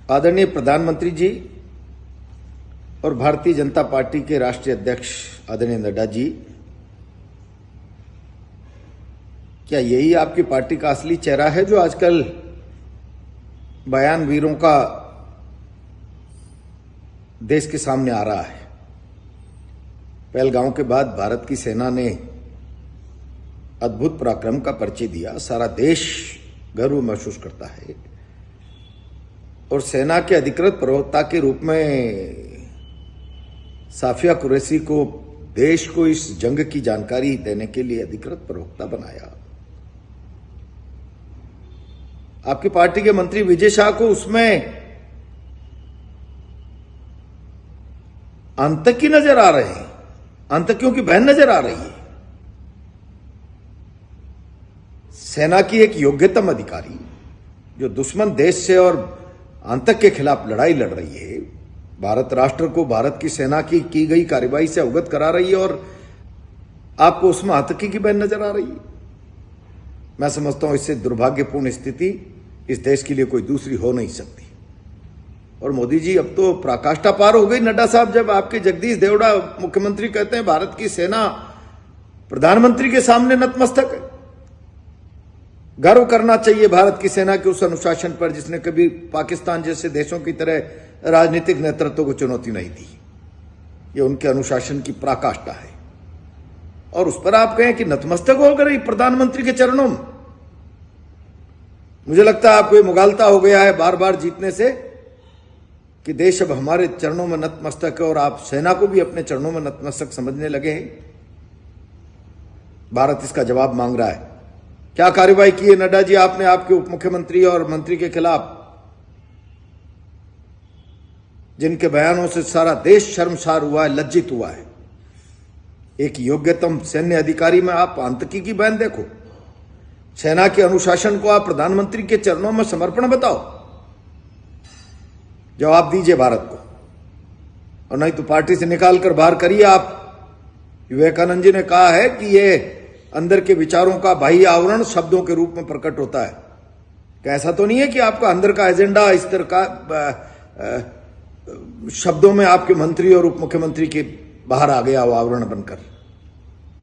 आदरणीय प्रधानमंत्री जी और भारतीय जनता पार्टी के राष्ट्रीय अध्यक्ष आदरणीय नड्डा जी, क्या यही आपकी पार्टी का असली चेहरा है जो आजकल बयान वीरों का देश के सामने आ रहा है? पहलगांव के बाद भारत की सेना ने अद्भुत पराक्रम का परिचय दिया, सारा देश गर्व महसूस करता है और सेना के अधिकृत प्रवक्ता के रूप में साफिया कुरैशी को देश को इस जंग की जानकारी देने के लिए अधिकृत प्रवक्ता बनाया। आपकी पार्टी के मंत्री विजय शाह को उसमें आतंकी नजर आ रहे हैं, आतंकियों की बहन नजर आ रही है। सेना की एक योग्यतम अधिकारी जो दुश्मन देश से और आतंक के खिलाफ लड़ाई लड़ रही है, भारत राष्ट्र को भारत की सेना की गई कार्रवाई से अवगत करा रही है और आपको उसमें आतंकी की बहन नजर आ रही है। मैं समझता हूं इससे दुर्भाग्यपूर्ण स्थिति इस देश के लिए कोई दूसरी हो नहीं सकती। और मोदी जी, अब तो पराकाष्ठा पार हो गई। नड्डा साहब, जब आपके जगदीश देवड़ा मुख्यमंत्री कहते हैं भारत की सेना प्रधानमंत्री के सामने नतमस्तक है, गर्व करना चाहिए भारत की सेना के उस अनुशासन पर जिसने कभी पाकिस्तान जैसे देशों की तरह राजनीतिक नेतृत्व को चुनौती नहीं दी। ये उनके अनुशासन की पराकाष्ठा है और उस पर आप कहें कि नतमस्तक हो गई प्रधानमंत्री के चरणों में। मुझे लगता है आपको ये मुगालता हो गया है बार बार जीतने से कि देश अब हमारे चरणों में नतमस्तक है और आप सेना को भी अपने चरणों में नतमस्तक समझने लगे हैं। भारत इसका जवाब मांग रहा है। क्या कार्रवाई की है नड्डा जी आपने आपके उप मुख्यमंत्री और मंत्री के खिलाफ, जिनके बयानों से सारा देश शर्मसार हुआ है, लज्जित हुआ है? एक योग्यतम सैन्य अधिकारी में आप आतंकी की बहन देखो, सेना के अनुशासन को आप प्रधानमंत्री के चरणों में समर्पण बताओ। जवाब दीजिए भारत को, और नहीं तो पार्टी से निकाल कर बाहर करिए। आप विवेकानंद जी ने कहा है कि ये अंदर के विचारों का बाह्य आवरण शब्दों के रूप में प्रकट होता है। क्या ऐसा तो नहीं है कि आपका अंदर का एजेंडा इस तरह का शब्दों में आपके मंत्री और उप मुख्यमंत्री के बाहर आ गया वो आवरण बनकर?